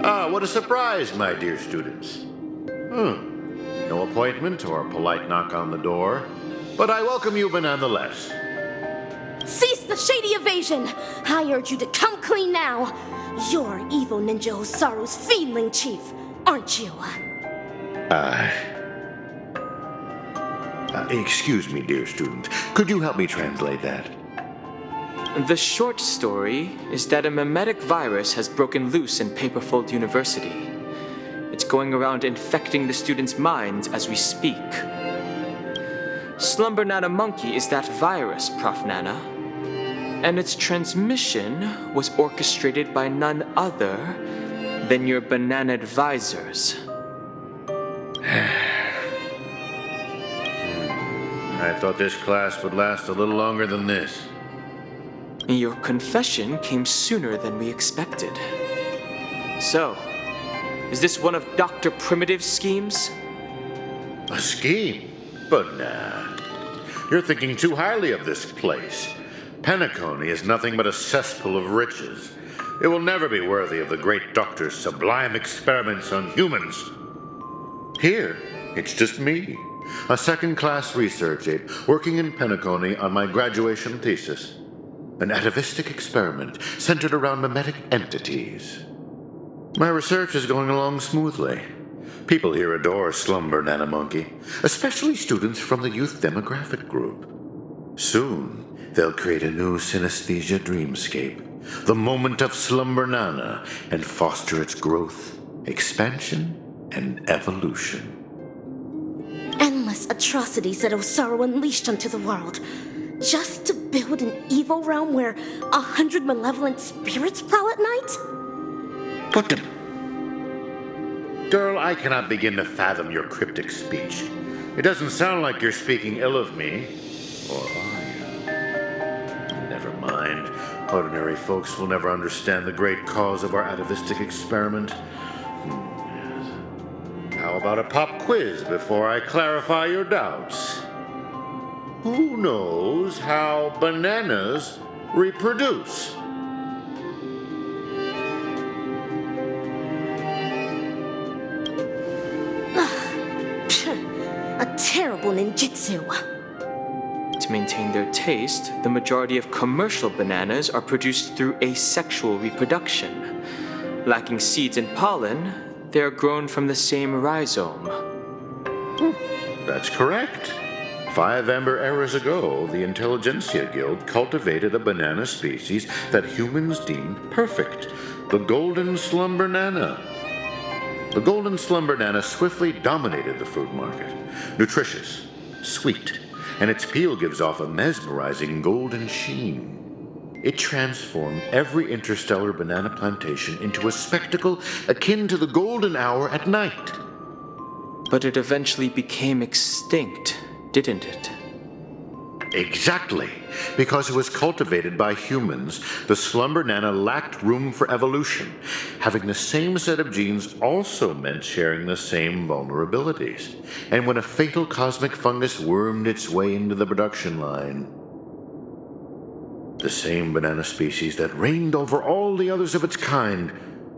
Ah, what a surprise, my dear students. No appointment or polite knock on the door, but I welcome you nonetheless. Cease the shady evasion! I urge you to come clean now. You're evil ninja Osaru's fiendling chief, aren't you? Excuse me, dear student. Could you help me translate that? The short story is that a mimetic virus has broken loose in Paperfold University. It's going around infecting the students' minds as we speak. Slumber Nana Monkey is that virus, Prof. Nana. And its transmission was orchestrated by none other than your banana advisors. I thought this class would last a little longer than this. Your confession came sooner than we expected. So, is this one of Dr. Primitive's schemes? A scheme? But nah. You're thinking too highly of this place. Penacony is nothing but a cesspool of riches. It will never be worthy of the great doctor's sublime experiments on humans. Here, it's just me, a second-class research aide working in Penacony on my graduation thesis. An atavistic experiment centered around mimetic entities. My research is going along smoothly. People here adore Slumber Nana Monkey, especially students from the youth demographic group. Soon, they'll create a new synesthesia dreamscape, the moment of Slumber Nana, and foster its growth, expansion, and evolution. Endless atrocities that Osaru unleashed onto the world, just to build an evil realm where 100 malevolent spirits prowl at night? But Girl, I cannot begin to fathom your cryptic speech. It doesn't sound like you're speaking ill of me. Or are you? Never mind. Ordinary folks will never understand the great cause of our atavistic experiment. How about a pop quiz before I clarify your doubts? Who knows how bananas reproduce? A terrible ninjutsu. To maintain their taste, the majority of commercial bananas are produced through asexual reproduction. Lacking seeds and pollen, they are grown from the same rhizome. That's correct. 5 amber eras ago, the Intelligentsia Guild cultivated a banana species that humans deemed perfect, the Golden Slumber Nana. The Golden Slumber Nana swiftly dominated the food market. Nutritious, sweet, and its peel gives off a mesmerizing golden sheen. It transformed every interstellar banana plantation into a spectacle akin to the golden hour at night. But it eventually became extinct, didn't it? Exactly. Because it was cultivated by humans, the Slumber Nana lacked room for evolution. Having the same set of genes also meant sharing the same vulnerabilities. And when a fatal cosmic fungus wormed its way into the production line, the same banana species that reigned over all the others of its kind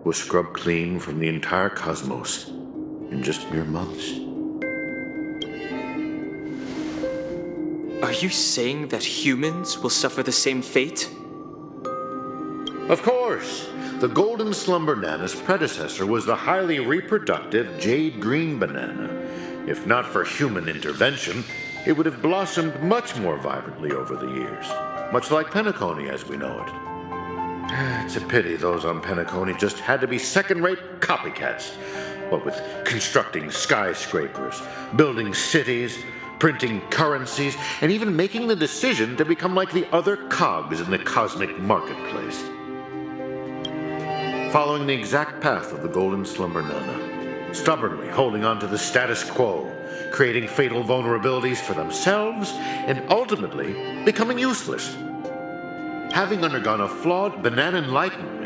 was scrubbed clean from the entire cosmos in just mere months. Are you saying that humans will suffer the same fate? Of course. The Golden Slumber Nana's predecessor was the highly reproductive Jade Green Banana. If not for human intervention, it would have blossomed much more vibrantly over the years, much like Penacony as we know it. It's a pity those on Penacony just had to be second-rate copycats, what with constructing skyscrapers, building cities, printing currencies, and even making the decision to become like the other cogs in the cosmic marketplace. Following the exact path of the Golden Slumber Nana, stubbornly holding on to the status quo, creating fatal vulnerabilities for themselves, and ultimately becoming useless. Having undergone a flawed banana enlightenment,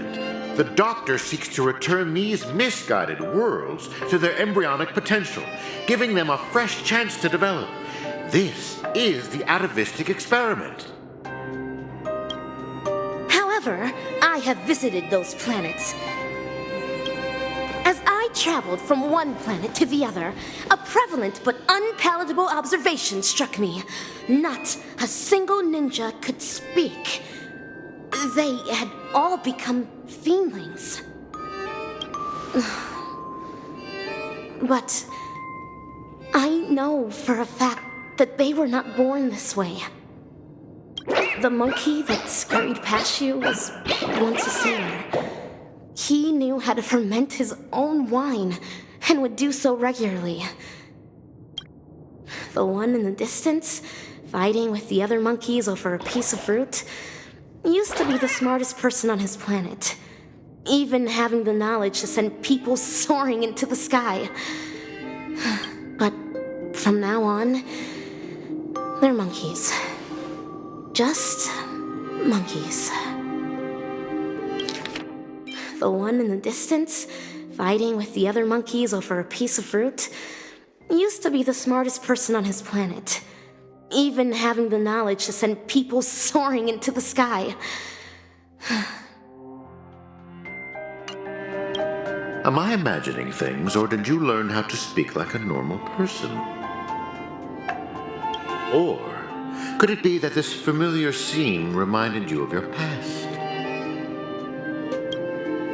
the Doctor seeks to return these misguided worlds to their embryonic potential, giving them a fresh chance to develop. This is the atavistic experiment. However, I have visited those planets. traveled from one planet to the other, a prevalent but unpalatable observation struck me. Not a single ninja could speak. They had all become fiendlings. But I know for a fact that they were not born this way. The monkey that scurried past you was once a sailor. He knew how to ferment his own wine and would do so regularly. The one in the distance, fighting with the other monkeys over a piece of fruit, used to be the smartest person on his planet, even having the knowledge to send people soaring into the sky. But from now on, they're monkeys. Just monkeys. The one in the distance, fighting with the other monkeys over a piece of fruit, used to be the smartest person on his planet, even having the knowledge to send people soaring into the sky. Am I imagining things, or did you learn how to speak like a normal person? Or could it be that this familiar scene reminded you of your past?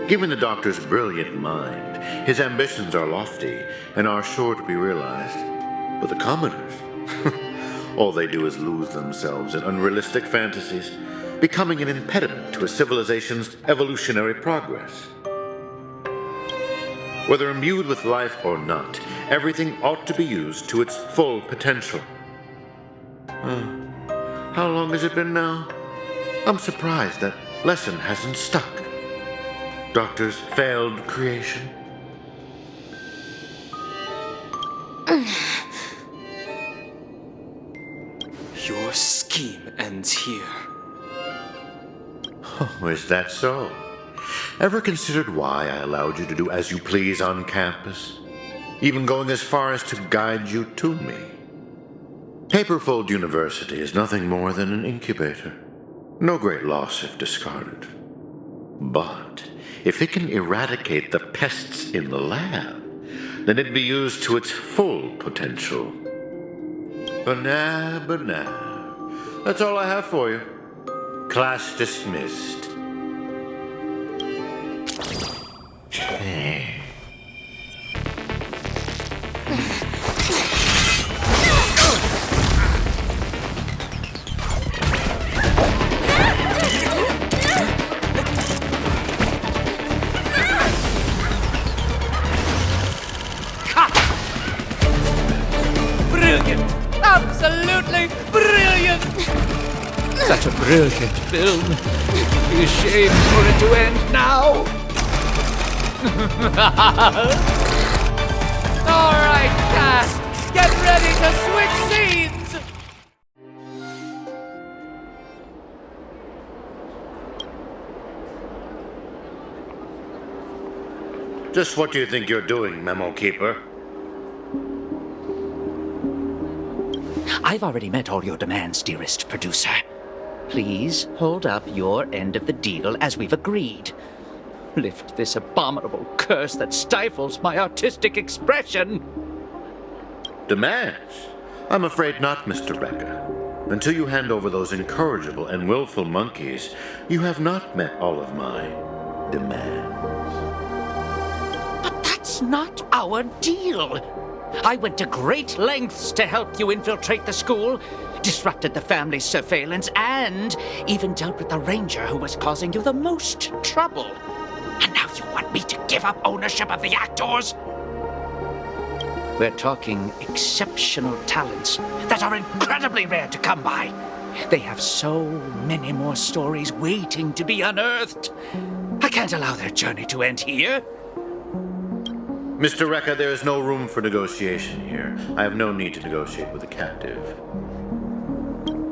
Given the doctor's brilliant mind, his ambitions are lofty and are sure to be realized. But the commoners, all they do is lose themselves in unrealistic fantasies, becoming an impediment to a civilization's evolutionary progress. Whether imbued with life or not, everything ought to be used to its full potential. How long has it been now? I'm surprised that lesson hasn't stuck. Doctor's failed creation. Your scheme ends here. Oh, is that so? Ever considered why I allowed you to do as you please on campus? Even going as far as to guide you to me? Paperfold University is nothing more than an incubator. No great loss if discarded. But if it can eradicate the pests in the lab, then it'd be used to its full potential. Banana. That's all I have for you. Class dismissed. Absolutely brilliant! Such a brilliant film. Be ashamed for it to end now. All right, cast, get ready to switch scenes. Just what do you think you're doing, Memo Keeper? I've already met all your demands, dearest producer. Please hold up your end of the deal as we've agreed. Lift this abominable curse that stifles my artistic expression. Demands? I'm afraid not, Mr. Rekka. Until you hand over those incorrigible and willful monkeys, you have not met all of my demands. But that's not our deal. I went to great lengths to help you infiltrate the school, disrupted the family's surveillance, and even dealt with the ranger who was causing you the most trouble. And now you want me to give up ownership of the actors? We're talking exceptional talents that are incredibly rare to come by. They have so many more stories waiting to be unearthed. I can't allow their journey to end here. Mr. Rekka, there is no room for negotiation here. I have no need to negotiate with a captive.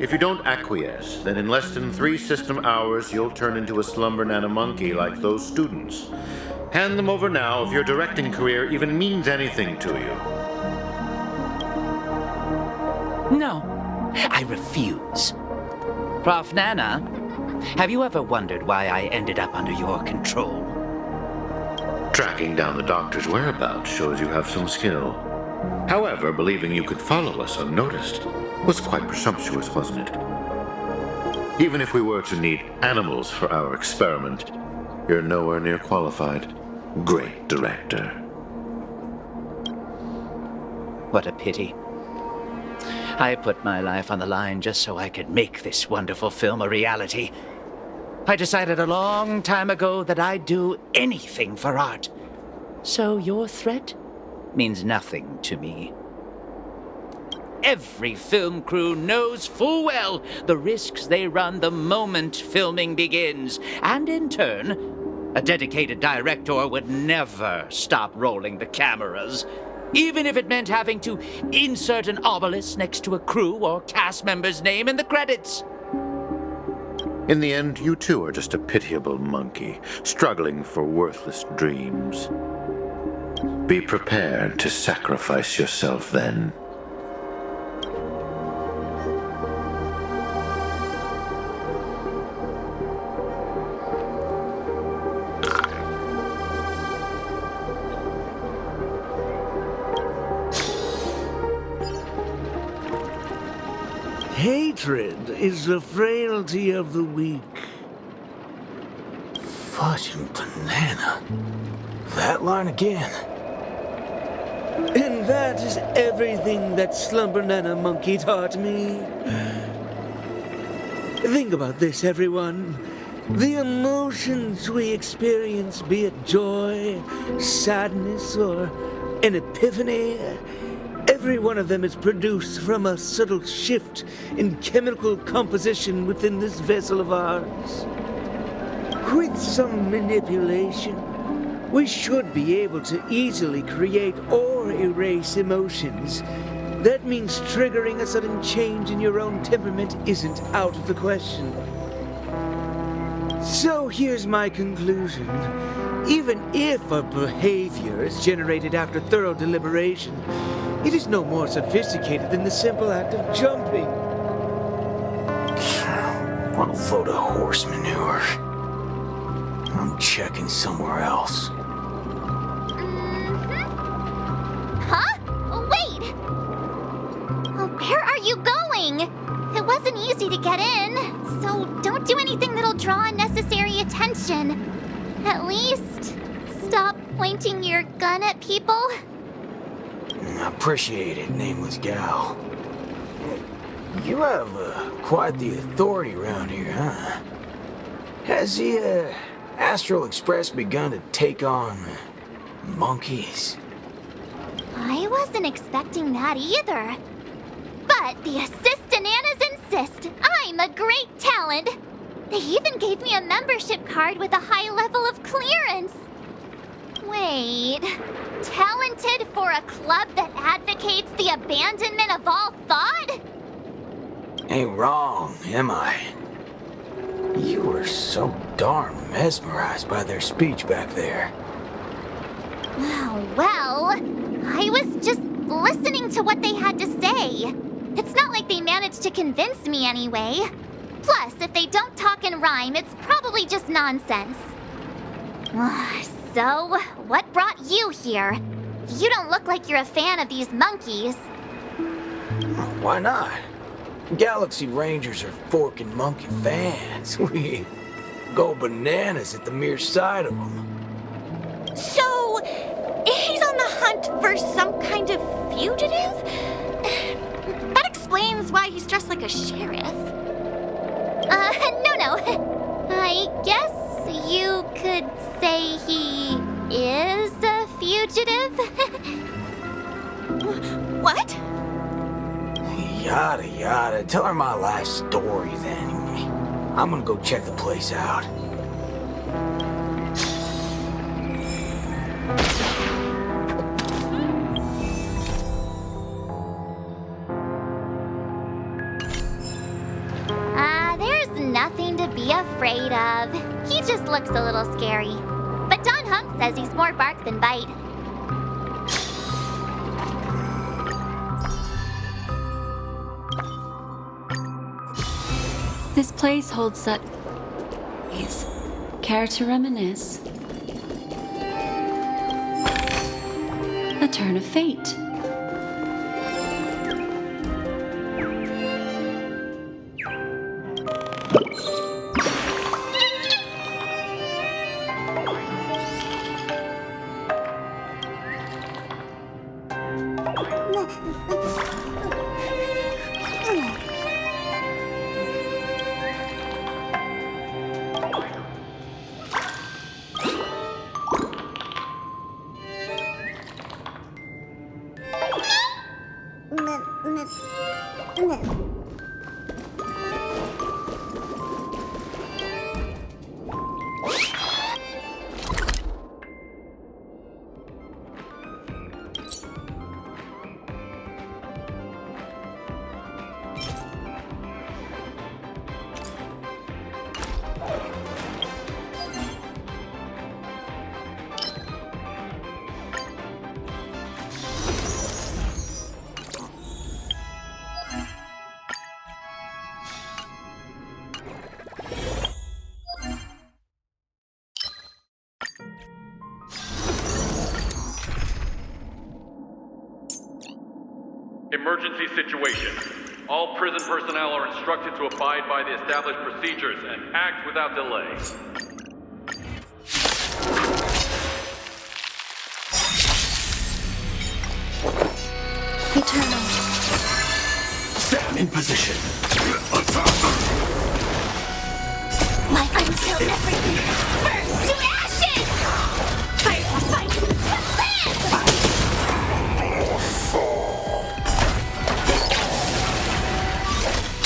If you don't acquiesce, then in less than 3 system hours, you'll turn into a slumber nana monkey like those students. Hand them over now if your directing career even means anything to you. No, I refuse. Prof. Nana, have you ever wondered why I ended up under your control? Tracking down the doctor's whereabouts shows you have some skill. However, believing you could follow us unnoticed was quite presumptuous, wasn't it? Even if we were to need animals for our experiment, you're nowhere near qualified. Great director. What a pity. I put my life on the line just so I could make this wonderful film a reality. I decided a long time ago that I'd do anything for art. So your threat means nothing to me. Every film crew knows full well the risks they run the moment filming begins. And in turn, a dedicated director would never stop rolling the cameras, even if it meant having to insert an obelisk next to a crew or cast member's name in the credits. In the end, you too are just a pitiable monkey, struggling for worthless dreams. Be prepared to sacrifice yourself then. Hatred is the frailty of the weak. Fudging banana. That line again. And that is everything that Slumber-Nana Monkey taught me. Think about this, everyone. The emotions we experience, be it joy, sadness, or an epiphany, every one of them is produced from a subtle shift in chemical composition within this vessel of ours. With some manipulation, we should be able to easily create or erase emotions. That means triggering a sudden change in your own temperament isn't out of the question. So here's my conclusion. Even if a behavior is generated after thorough deliberation, it is no more sophisticated than the simple act of jumping. What a load of horse manure. I'm checking somewhere else. Huh? Wait! Where are you going? It wasn't easy to get in, so don't do anything that'll draw unnecessary attention. At least, stop pointing your gun at people. I appreciate it, nameless gal. You have quite the authority around here, huh? Has the Astral Express begun to take on monkeys? I wasn't expecting that either. But the Assist-Ananas insist I'm a great talent. They even gave me a membership card with a high level of clearance. Wait, talented for a club that advocates the abandonment of all thought? Ain't wrong, am I? You were so darn mesmerized by their speech back there. Oh, well, I was just listening to what they had to say. It's not like they managed to convince me anyway. Plus, if they don't talk and rhyme, it's probably just nonsense. So, what brought you here? You don't look like you're a fan of these monkeys. Why not? Galaxy Rangers are forking monkey fans. We go bananas at the mere sight of them. So, he's on the hunt for some kind of fugitive? That explains why he's dressed like a sheriff. No. I guess you could say he is a fugitive. What? Yada yada. Tell her my life story then. I'm gonna go check the place out. There's nothing to be afraid of. He just looks a little scary. But Don Hunk says he's more bark than bite. This place holds such... Care to reminisce? A turn of fate. Emergency situation. All prison personnel are instructed to abide by the established procedures and act without delay. Eternal. Stand in position. My until everything burns to ashes! Fight for fight!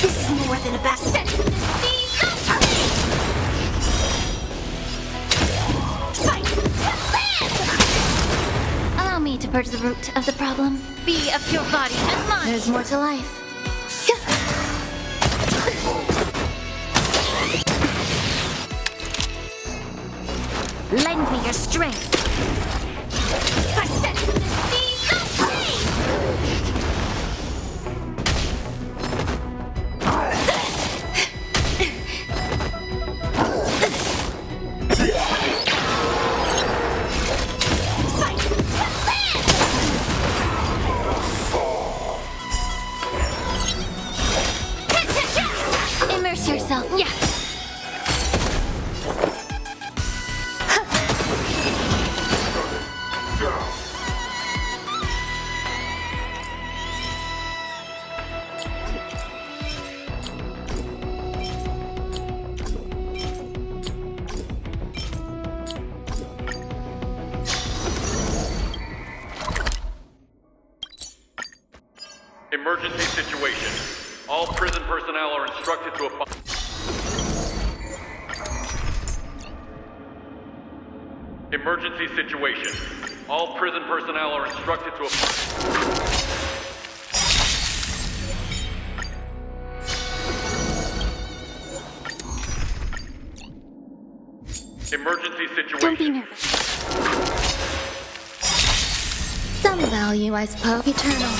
This is more than a best sense of the sea! Fight! Allow me to purge the root of the problem. Be of pure body and mind! There's more to life. Lend me your strength. I sense the seas of pain. Fight to land. Immerse yourself. Yeah. Emergency situation. All prison personnel are instructed to abide. Emergency situation. All prison personnel are instructed to abide. Emergency situation. Don't be nervous. Some value, I suppose. Eternal.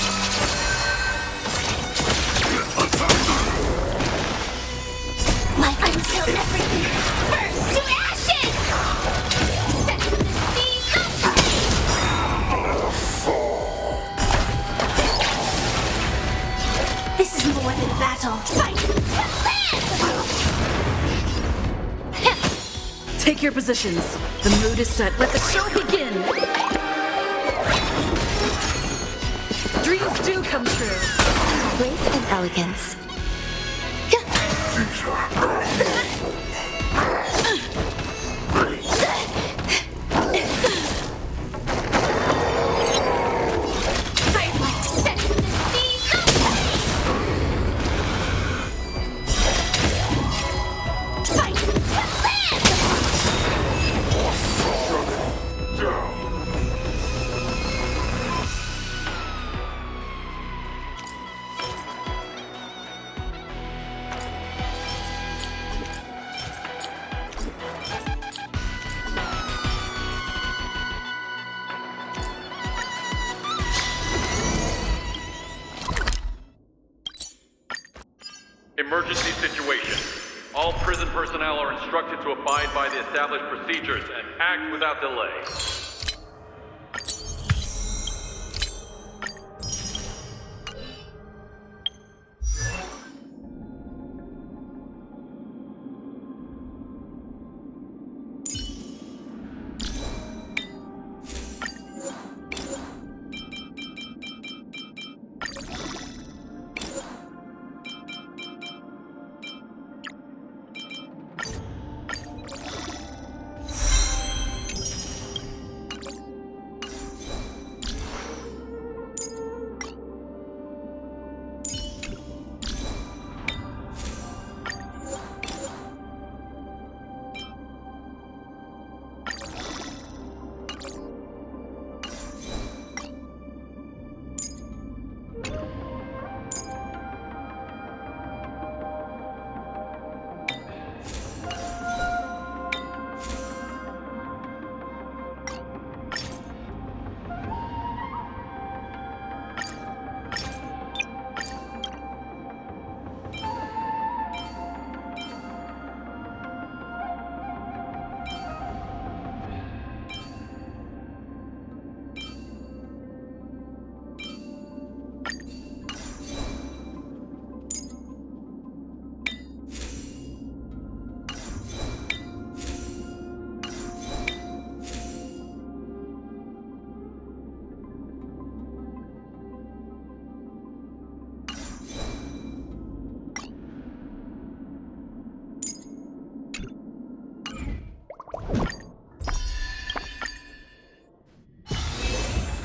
My until everything burns to ashes! Set to the seas of pain! This is more than a battle. Fight to land! Take your positions. The mood is set. Let the show begin. Dreams do come true. Grace and elegance. I'd like to set to the seas of pain! Fight to land! Emergency situation. All prison personnel are instructed to abide by the established procedures and act without delay.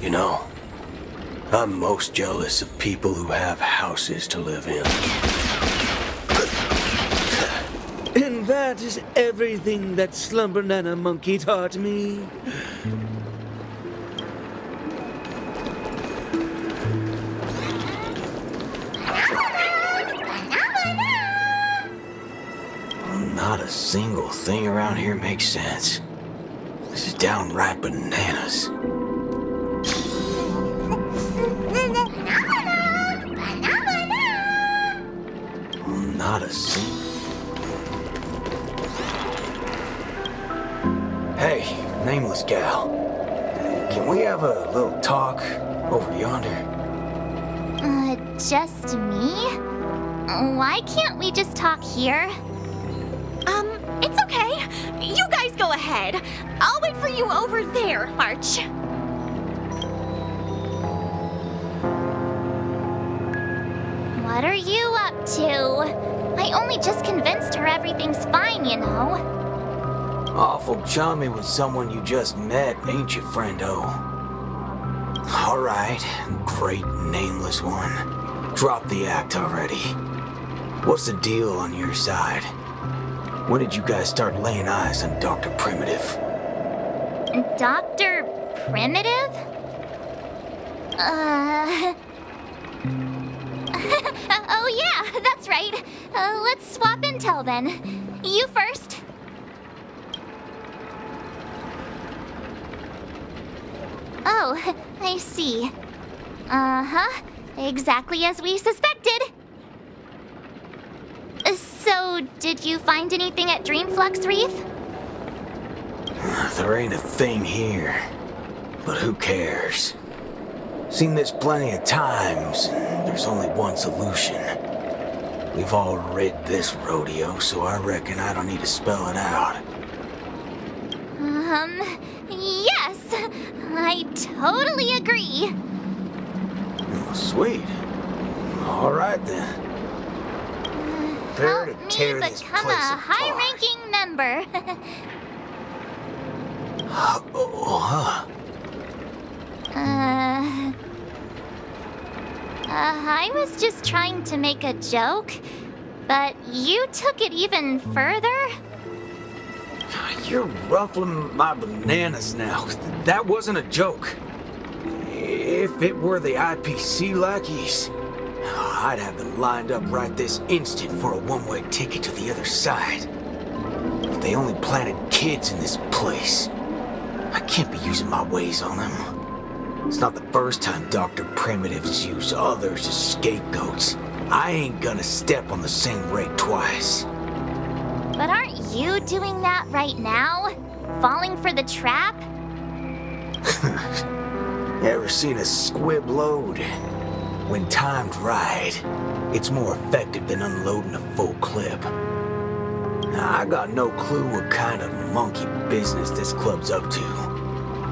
You know, I'm most jealous of people who have houses to live in. And that is everything that Slumber Nana Monkey taught me. Not a single thing around here makes sense. This is downright bananas. Not a single... Hey, nameless gal. Can we have a little talk over yonder? Just me? Why can't we just talk here? It's okay. You guys go ahead. I'll wait for you over there, March. What are you up to? I only just convinced her everything's fine, you know. Awful chummy with someone you just met, ain't you, friendo? Alright, great nameless one. Drop the act already. What's the deal on your side? When did you guys start laying eyes on Dr. Primitive? Dr. Primitive? Oh yeah, that's right. Let's swap intel then. You first. Oh, I see. Uh-huh. Exactly as we suspected. So, did you find anything at Dreamflux Reef? There ain't a thing here. But who cares? Seen this plenty of times, and there's only one solution. We've all rid this rodeo, so I reckon I don't need to spell it out. Yes. I totally agree. Oh, sweet. All right, then. Prepare to tear this Become place a apart. high-ranking member. I was just trying to make a joke, but you took it even further? You're ruffling my bananas now. That wasn't a joke. If it were the IPC lackeys, I'd have them lined up right this instant for a one-way ticket to the other side. But they only planted kids in this place. I can't be using my ways on them. It's not the first time Dr. Primitive's used others as scapegoats. I ain't gonna step on the same rake twice. But aren't you doing that right now? Falling for the trap? Ever seen a squib load? When timed right, it's more effective than unloading a full clip. Now, I got no clue what kind of monkey business this club's up to.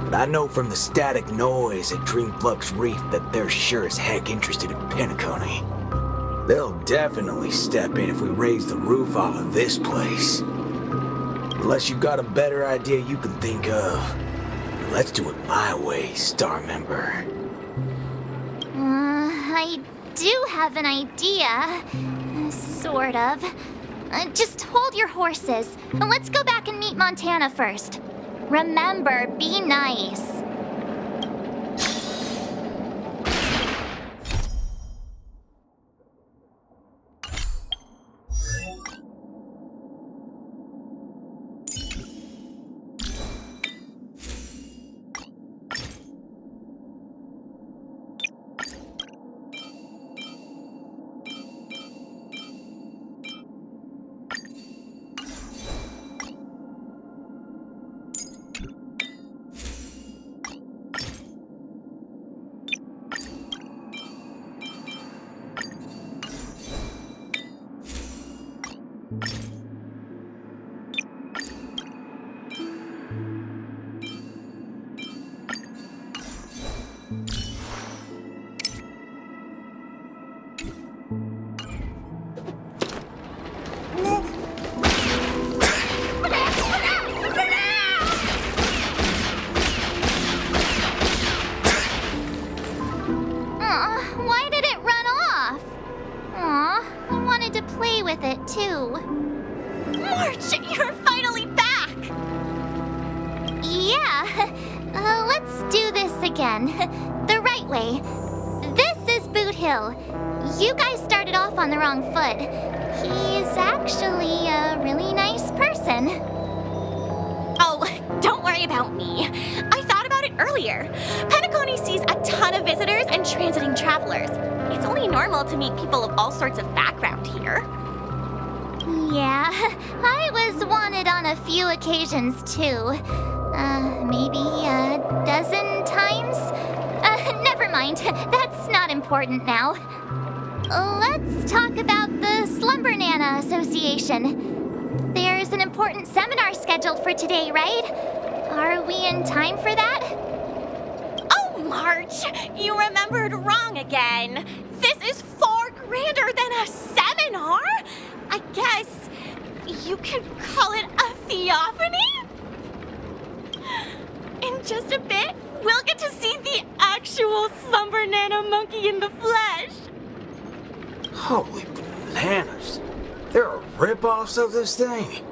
But I know from the static noise at Dreamflux Reef that they're sure as heck interested in Penacony. They'll definitely step in if we raise the roof off of this place. Unless you got a better idea you can think of. Let's do it my way, Star Member. I do have an idea. Sort of. Just hold your horses. Let's go back and meet Montana first. Remember, be nice. with it, too. March, you're finally back! Yeah, let's do this again. The right way. This is Boot Hill. You guys started off on the wrong foot. He's actually a really nice person. Oh, don't worry about me. I thought about it earlier. Penacony sees a ton of visitors and transiting travelers. It's only normal to meet people of all sorts of background here. Yeah, I was wanted on a few occasions too. Maybe a dozen times? Never mind, that's not important now. Let's talk about the Slumber Nana Association. There's an important seminar scheduled for today, right? Are we in time for that? Oh, March, you remembered wrong again. This is far grander than a seminar. I guess you could call it a theophany? In just a bit, we'll get to see the actual Slumber Nana monkey in the flesh. Holy bananas. There are rip-offs of this thing.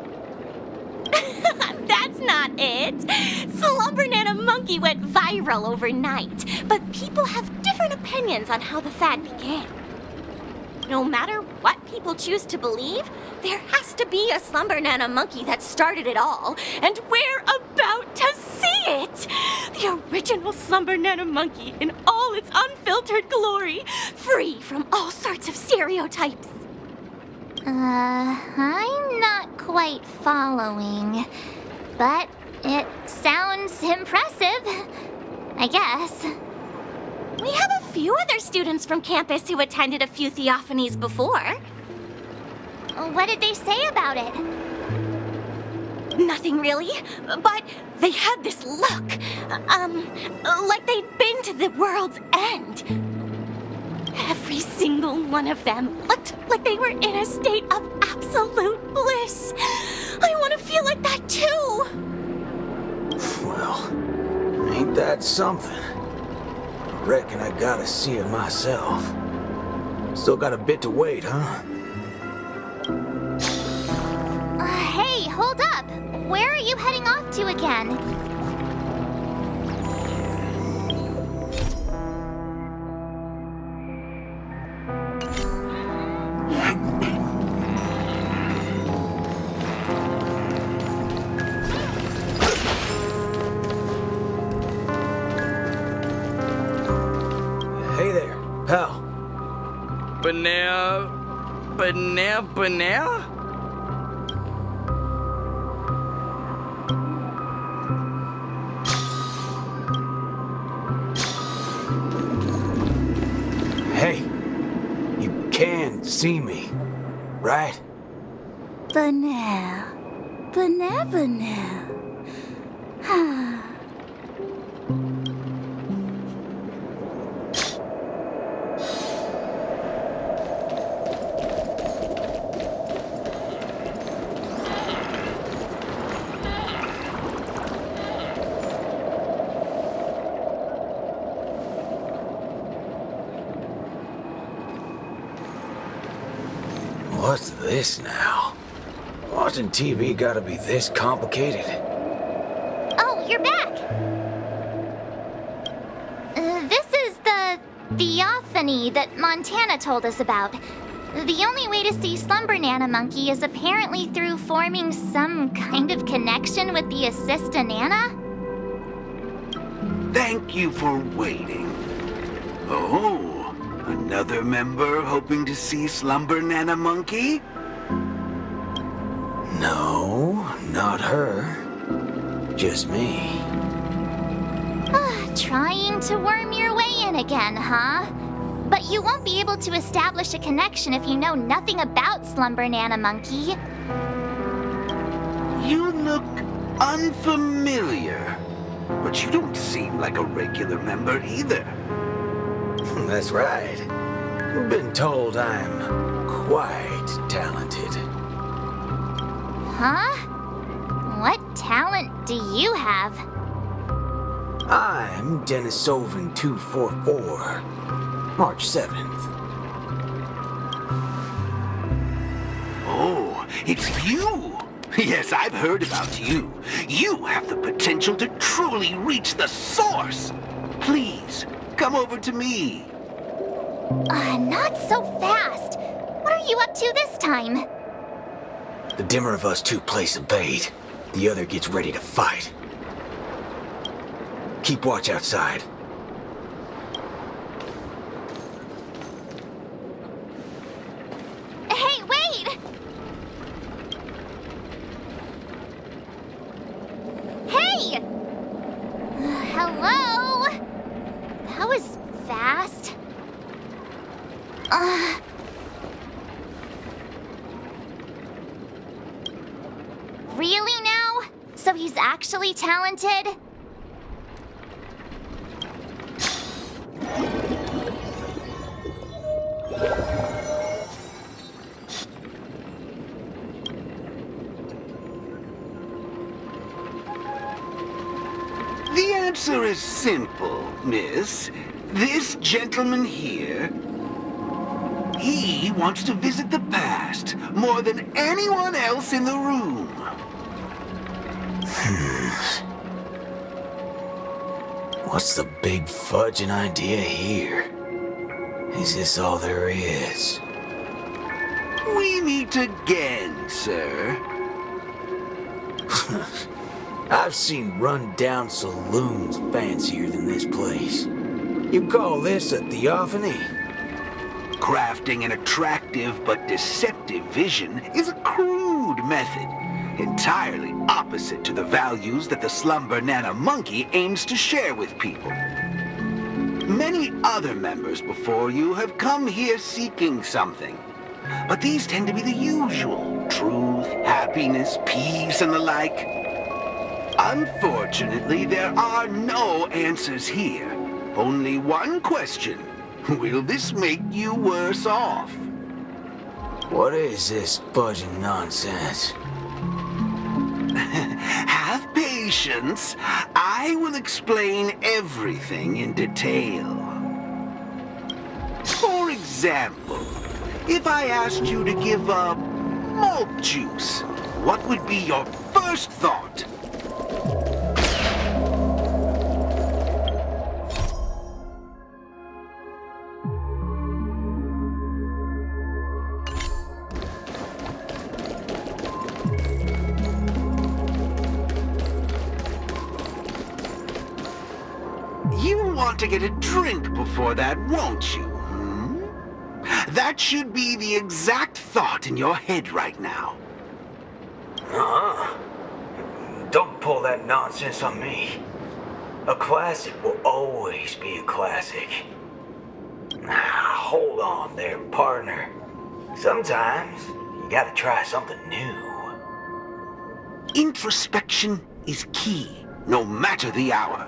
That's not it. Slumber Nana monkey went viral overnight, but people have different opinions on how the fad began. No matter what people choose to believe, there has to be a Slumber Nana monkey that started it all, and we're about to see it! The original Slumber Nana monkey in all its unfiltered glory, free from all sorts of stereotypes. I'm not quite following, but it sounds impressive, I guess. We have a few other students from campus who attended a few theophanies before. What did they say about it? Nothing really, but they had this look, like they'd been to the world's end. Every single one of them looked like they were in a state of absolute bliss. I want to feel like that too. Well, ain't that something? I reckon I gotta see it myself. Still got a bit to wait, huh? Hey, hold up. Where are you heading off to again? Hey there, pal. Banana? Hey, you can see me, right? Banana. What's this now? Watching TV gotta be this complicated? Oh, you're back! This is the theophany that Montana told us about. The only way to see Slumber Nana Monkey is apparently through forming some kind of connection with the Assista Nana? Thank you for waiting. Oh, another member hoping to see Slumber Nana Monkey? No, not her. Just me. Trying to worm your way in again, huh? But you won't be able to establish a connection if you know nothing about Slumber Nana Monkey. You look unfamiliar, but you don't seem like a regular member either. That's right. I've been told I'm quite talented. Huh? What talent do you have? I'm Denisovan 244, March 7th. it's you! Yes, I've heard about you. You have the potential to truly reach the source! Please, come over to me. Not so fast. What are you up to this time? The dimmer of us two plays a bait. The other gets ready to fight. Keep watch outside. Hey, wait! Hey! Hello? That was fast. Really now? So he's actually talented? The answer is simple, miss. This gentleman here, he wants to visit the past more than anyone else in the room. What's the big fudging idea here? Is this all there is? We meet again, sir. I've seen run-down saloons fancier than this place. You call this a theophany? Crafting an attractive but deceptive vision is a crude method, entirely opposite to the values that the Slumber Nana Monkey aims to share with people. Many other members before you have come here seeking something, but these tend to be the usual: truth, happiness, peace, and the like. Unfortunately, there are no answers here. Only one question. Will this make you worse off? What is this fudging nonsense? Have patience. I will explain everything in detail. For example, if I asked you to give up malt juice, what would be your first thought? You want to get a drink before that, won't you? That should be the exact thought in your head right now. Don't pull that nonsense on me. A classic will always be a classic. Hold on there, partner. Sometimes you gotta try something new. Introspection is key, no matter the hour.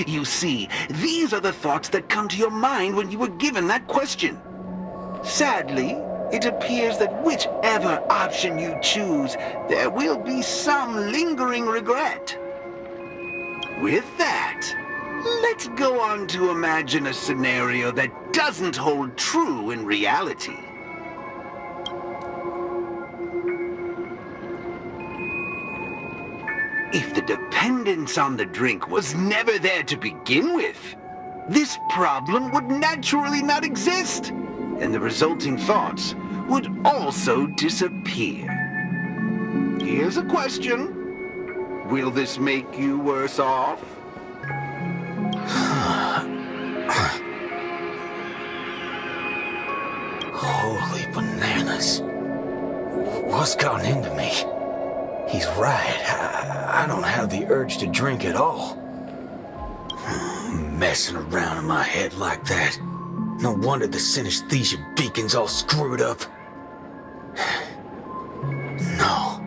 You see, these are the thoughts that come to your mind when you were given that question. Sadly, it appears that whichever option you choose, there will be some lingering regret. With that, let's go on to imagine a scenario that doesn't hold true in reality. If the dependence on the drink was never there to begin with, this problem would naturally not exist, and the resulting thoughts would also disappear. Here's a question. Will this make you worse off? Holy bananas. What's gotten into me? He's right. I don't have the urge to drink at all. Messing around in my head like that. No wonder the synesthesia beacon's all screwed up. No.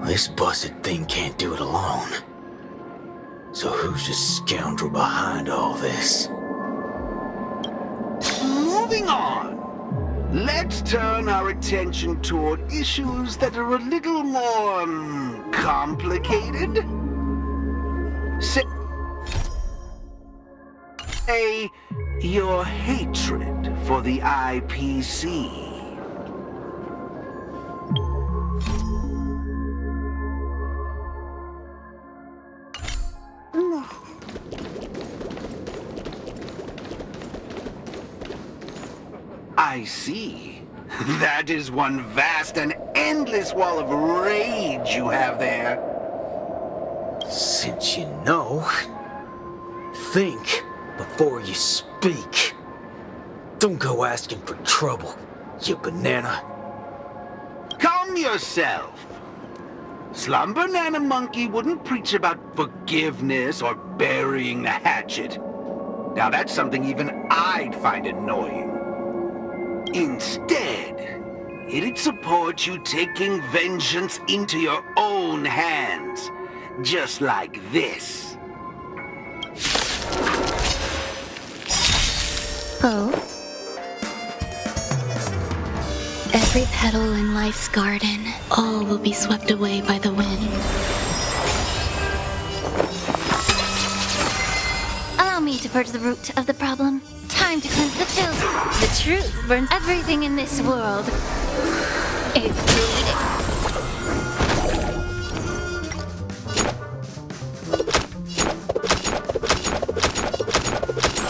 This busted thing can't do it alone. So who's the scoundrel behind all this? Moving on. Let's turn our attention toward issues that are a little more complicated. Say your hatred for the IPC. I see. That is one vast and endless wall of rage you have there. Since you know, think before you speak. Don't go asking for trouble, you banana. Calm yourself. Slumber Nana Monkey wouldn't preach about forgiveness or burying the hatchet. Now that's something even I'd find annoying. Instead, it'd support you taking vengeance into your own hands. Just like this. Oh? Every petal in life's garden, all will be swept away by the wind. Allow me to purge the root of the problem. Time to cleanse the filth. The truth burns everything in this world. It's bleeding.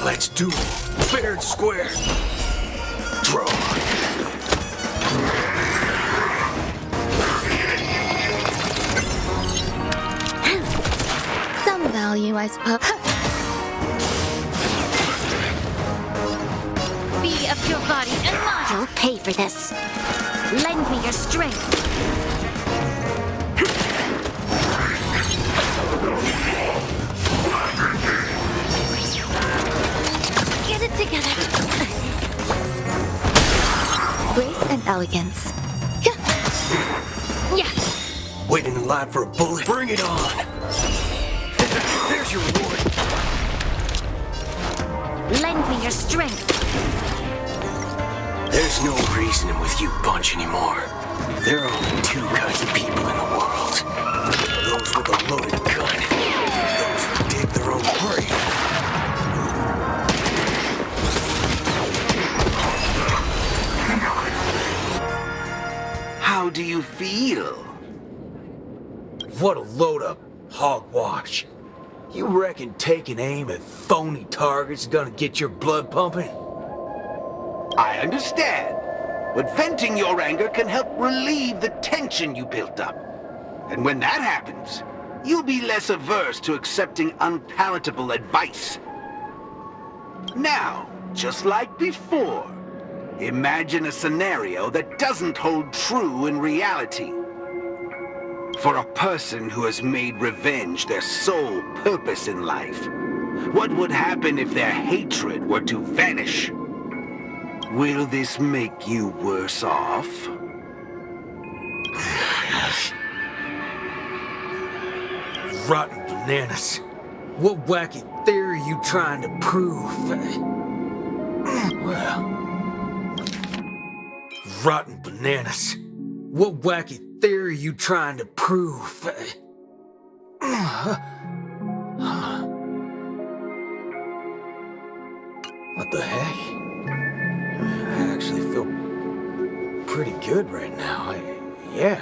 Let's do it. Fair and square. Draw. Some value, I suppose. Be of your body and mind. You'll pay for this. Lend me your strength. Get it together. Grace and elegance. Yeah. Waiting in line for a bullet? Bring it on! There's your reward. Lend me your strength. There's no reasoning with you bunch anymore. There are only two kinds of people in the world. Those with a loaded gun. Those who dig their own grave. How do you feel? What a load of hogwash. You reckon taking aim at phony targets is gonna get your blood pumping? I understand. But venting your anger can help relieve the tension you built up. And when that happens, you'll be less averse to accepting unpalatable advice. Now, just like before, imagine a scenario that doesn't hold true in reality. For a person who has made revenge their sole purpose in life, what would happen if their hatred were to vanish? Will this make you worse off? Rotten bananas. What wacky theory are you trying to prove? Well... Rotten bananas. What wacky theory are you trying to prove? What the heck? I actually feel pretty good right now. Yeah.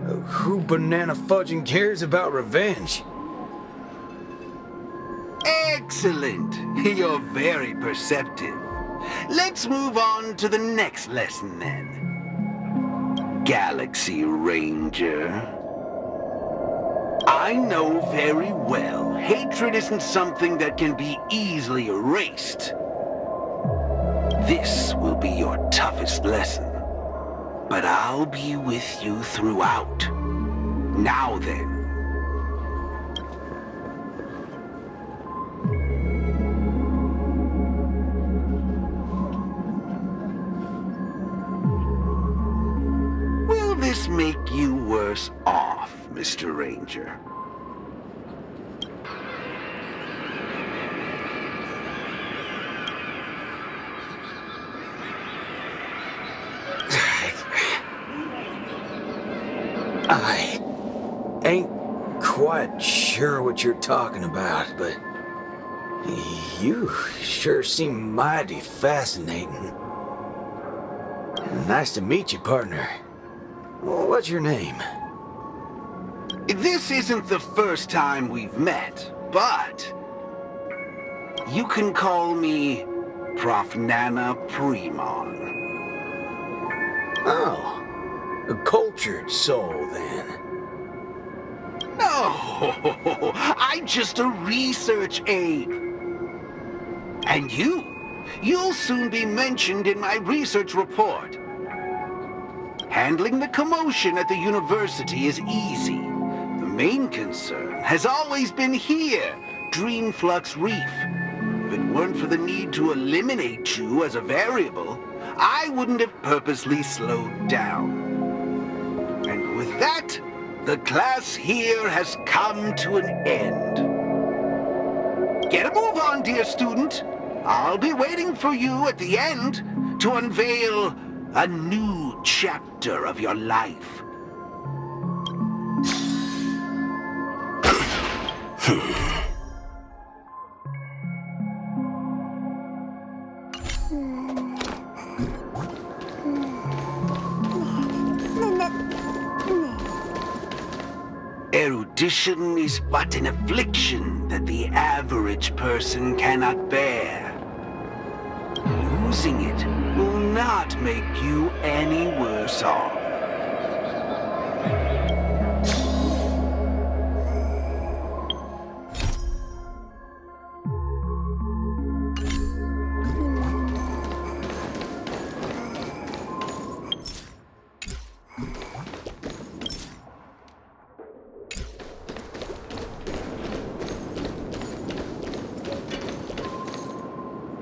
Who banana fudging cares about revenge? Excellent! You're very perceptive. Let's move on to the next lesson then. Galaxy Ranger. I know very well hatred isn't something that can be easily erased. This will be your toughest lesson. But I'll be with you throughout. Now then. Will this make you worse off, Mr. Ranger? I ain't quite sure what you're talking about, but you sure seem mighty fascinating. Nice to meet you, partner. What's your name? This isn't the first time we've met, but you can call me Prof. Nana Premon. Oh, a cultured soul, then. No, I'm just a research aide. And you'll soon be mentioned in my research report. Handling the commotion at the university is easy. The main concern has always been here, Dreamflux Reef. If it weren't for the need to eliminate you as a variable, I wouldn't have purposely slowed down. And with that, the class here has come to an end. Get a move on, dear student. I'll be waiting for you at the end to unveil a new chapter of your life. Erudition is but an affliction that the average person cannot bear. Losing it will not make you any worse off.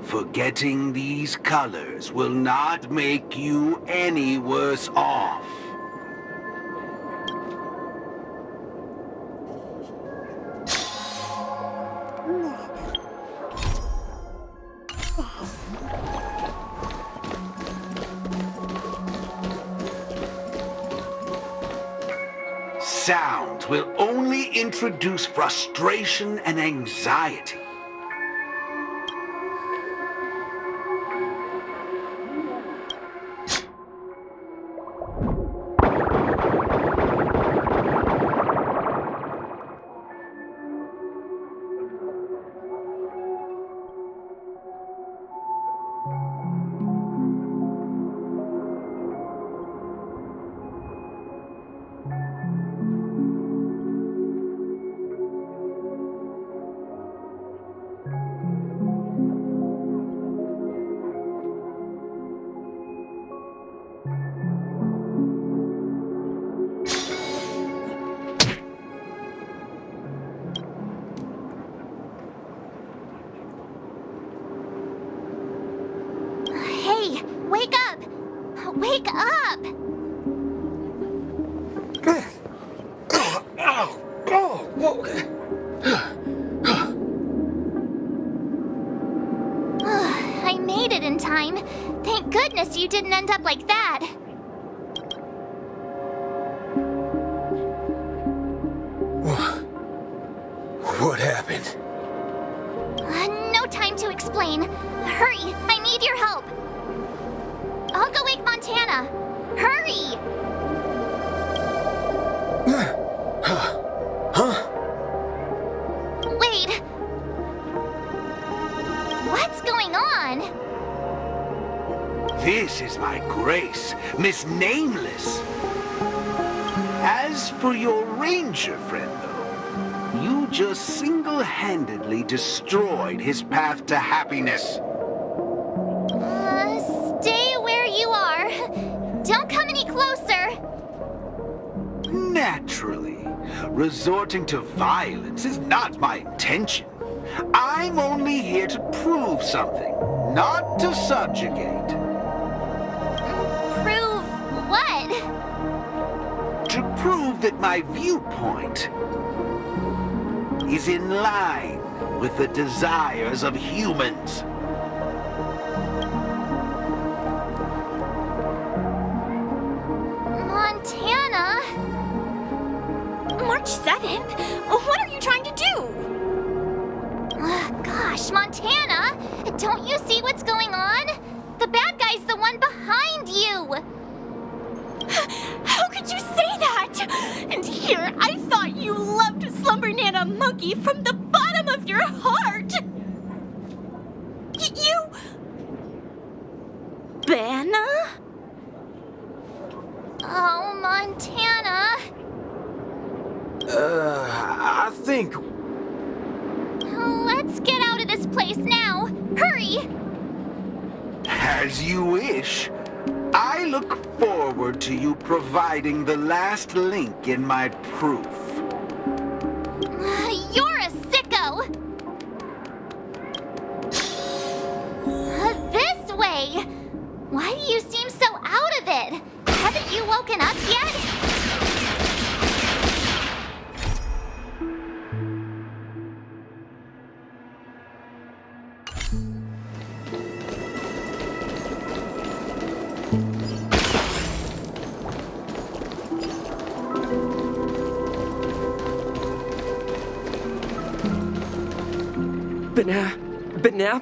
Forgetting these colors will not make you any worse off. Sound will only introduce frustration and anxiety. Wake up! Wake up! I made it in time. Thank goodness you didn't end up like that. What happened? No time to explain. Hurry, I need your help. I'll go wake Montana. Hurry! Huh? Wait. What's going on? This is my grace, Miss Nameless. As for your ranger friend, though, you just single-handedly destroyed his path to happiness. Stay where you are. Don't come any closer. Naturally. Resorting to violence is not my intention. I'm only here to prove something, not to subjugate. Prove what? To prove that my viewpoint is in line with the desires of humans. Montana? March 7th? What are you trying to do? Gosh, Montana! Don't you see what's going on? The bad guy's the one behind you! How could you say that? And here, I thought you loved Slumber Nana Monkey from the bottom of your heart! Oh, Montana. I think... Let's get out of this place now. Hurry! As you wish. I look forward to you providing the last link in my proof. You're a sicko! This way! Why do you seem so out of it? Haven't you woken up yet?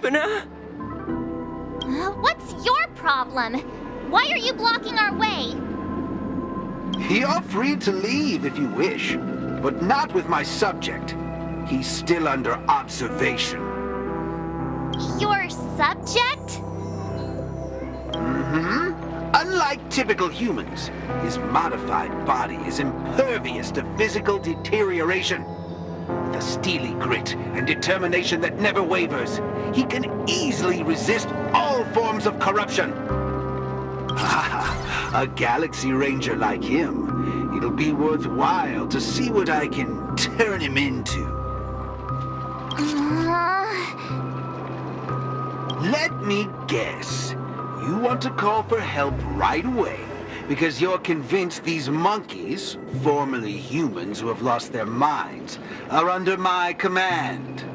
Banana? What's your problem? Why are you blocking our way? You're free to leave if you wish, but not with my subject. He's still under observation. Your subject? Unlike typical humans, his modified body is impervious to physical deterioration. With a steely grit and determination that never wavers, he can easily resist all forms of corruption. A Galaxy Ranger like him, it'll be worthwhile to see what I can turn him into. Let me guess. You want to call for help right away because you're convinced these monkeys, formerly humans who have lost their minds, are under my command.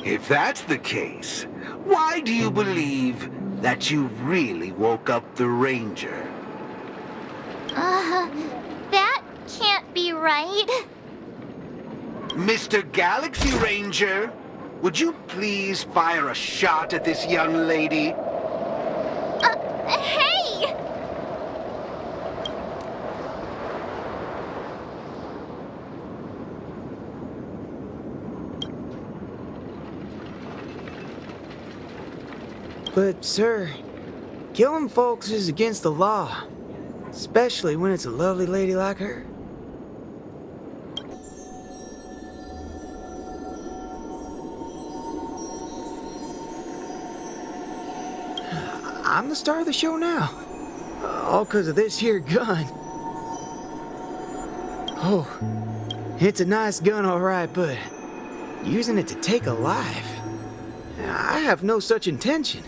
If that's the case, why do you believe that you really woke up the Ranger? That can't be right. Mr. Galaxy Ranger, would you please fire a shot at this young lady? Hey! But, sir, killing folks is against the law. Especially when it's a lovely lady like her. I'm the star of the show now. All because of this here gun. Oh, it's a nice gun, all right, but using it to take a life, I have no such intention.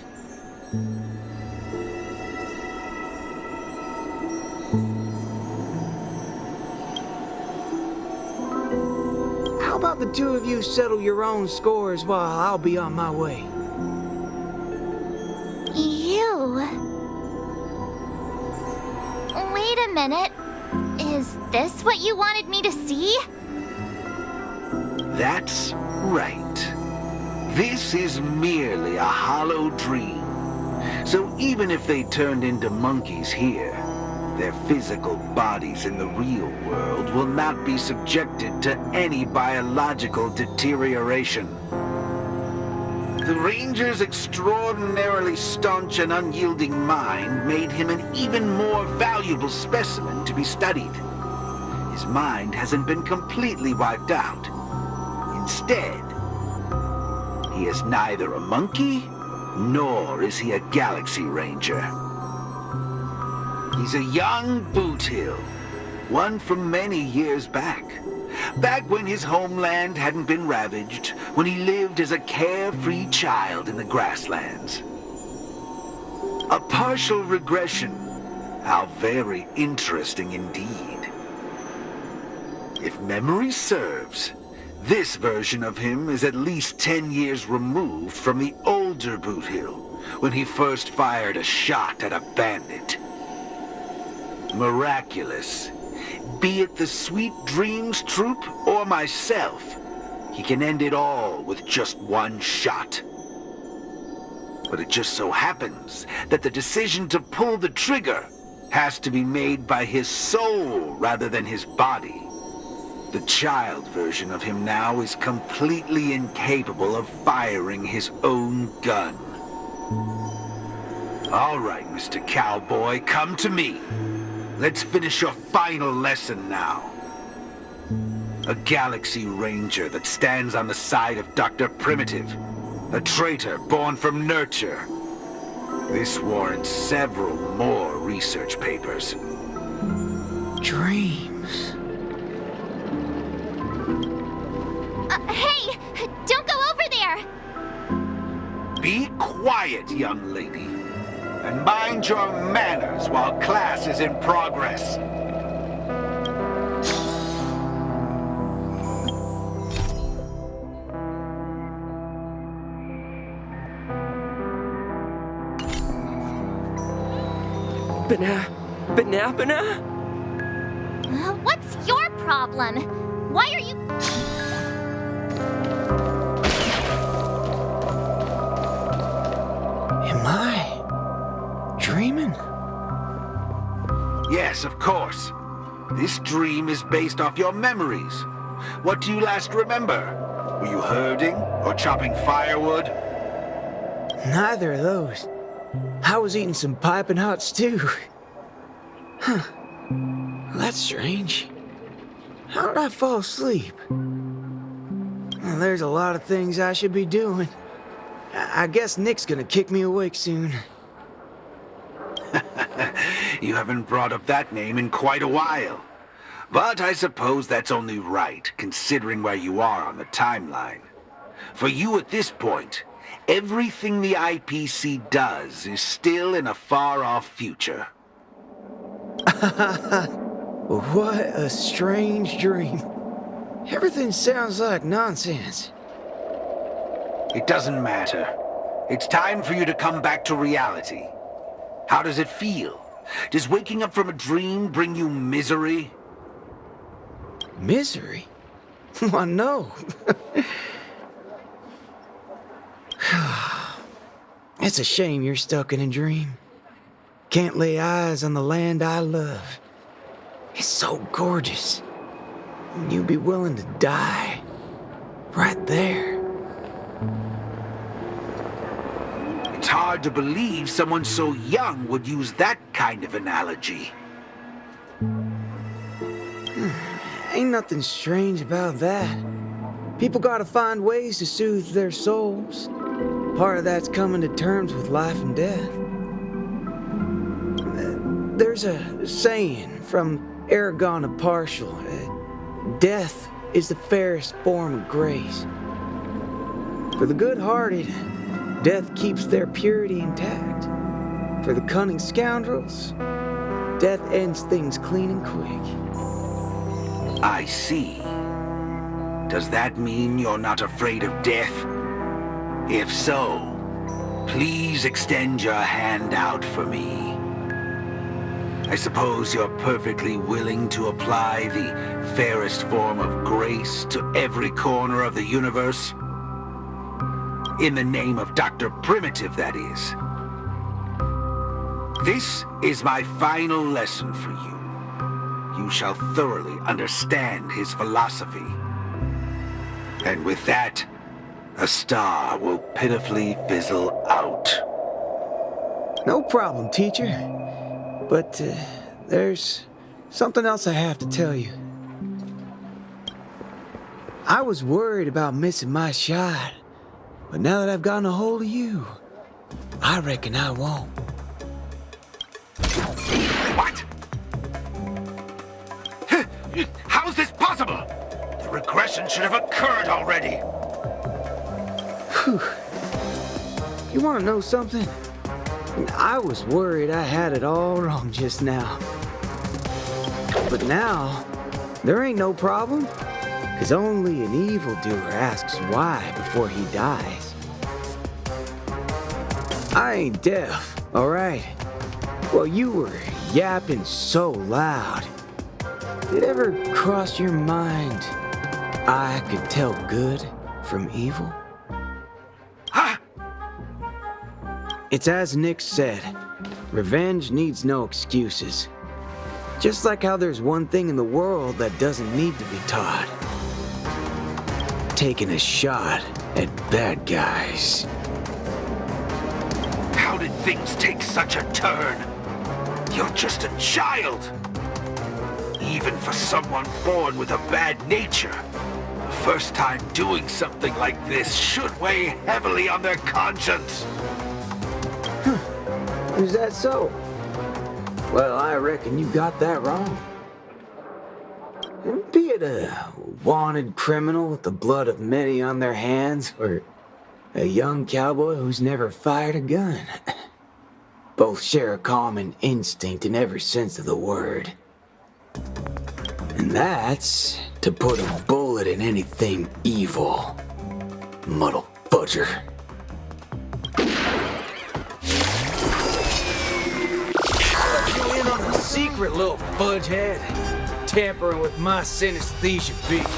How about the two of you settle your own scores while I'll be on my way? Wait a minute. Is this what you wanted me to see? That's right. This is merely a hollow dream. So even if they turned into monkeys here, their physical bodies in the real world will not be subjected to any biological deterioration. The Ranger's extraordinarily staunch and unyielding mind made him an even more valuable specimen to be studied. His mind hasn't been completely wiped out. Instead, he is neither a monkey, nor is he a Galaxy Ranger. He's a young Boothill, one from many years back. Back when his homeland hadn't been ravaged, when he lived as a carefree child in the grasslands. A partial regression. How very interesting indeed. If memory serves, this version of him is at least 10 years removed from the older Boothill, when he first fired a shot at a bandit. Miraculous. Be it the Sweet Dreams Troop or myself, he can end it all with just one shot. But it just so happens that the decision to pull the trigger has to be made by his soul rather than his body. The child version of him now is completely incapable of firing his own gun. All right, Mr. Cowboy, come to me. let's finish your final lesson now. A Galaxy Ranger that stands on the side of Dr. Primitive. A traitor born from nurture. This warrants several more research papers. Dreams. Hey! Don't go over there! Be quiet, young lady. And mind your manners while class is in progress. Banana? What's your problem? Why are you... Am I dreaming? Yes, of course. This dream is based off your memories. What do you last remember? Were you herding or chopping firewood? Neither of those. I was eating some piping hot stew. Huh. That's strange. How did I fall asleep? Well, there's a lot of things I should be doing. I guess Nick's gonna kick me awake soon. You haven't brought up that name in quite a while. But I suppose that's only right, considering where you are on the timeline. For you at this point, everything the IPC does is still in a far-off future. What a strange dream. Everything sounds like nonsense. It doesn't matter. It's time for you to come back to reality. How does it feel? Does waking up from a dream bring you misery? Misery? Why, no. It's a shame you're stuck in a dream. Can't lay eyes on the land I love. It's so gorgeous. You'd be willing to die. Right there. It's hard to believe someone so young would use that kind of analogy. Ain't nothing strange about that. People gotta find ways to soothe their souls. Part of that's coming to terms with life and death. There's a saying from Aragon of Partial. Death is the fairest form of grace. For the good-hearted, death keeps their purity intact. For the cunning scoundrels, death ends things clean and quick. I see. Does that mean you're not afraid of death? If so, please extend your hand out for me. I suppose you're perfectly willing to apply the fairest form of grace to every corner of the universe? In the name of Dr. Primitive, that is. This is my final lesson for you. You shall thoroughly understand his philosophy. And with that, a star will pitifully fizzle out. No problem, teacher. But there's something else I have to tell you. I was worried about missing my shot, but now that I've gotten a hold of you, I reckon I won't. What? How's this possible? The regression should have occurred already. Whew. You want to know something? I was worried I had it all wrong just now. But now, there ain't no problem. Because only an evildoer asks why before he dies. I ain't deaf, alright? Well, you were yapping so loud. Did it ever cross your mind I could tell good from evil? It's as Nick said, revenge needs no excuses. Just like how there's one thing in the world that doesn't need to be taught. Taking a shot at bad guys. How did things take such a turn? You're just a child. even for someone born with a bad nature. The first time doing something like this should weigh heavily on their conscience. Is that so? Well, I reckon you got that wrong. Be it a wanted criminal with the blood of many on their hands, or a young cowboy who's never fired a gun. Both share a common instinct in every sense of the word. And that's to put a bullet in anything evil. Muddle fudger. Let you in on the secret, little fudgehead. Tampering with my synesthesia beacon.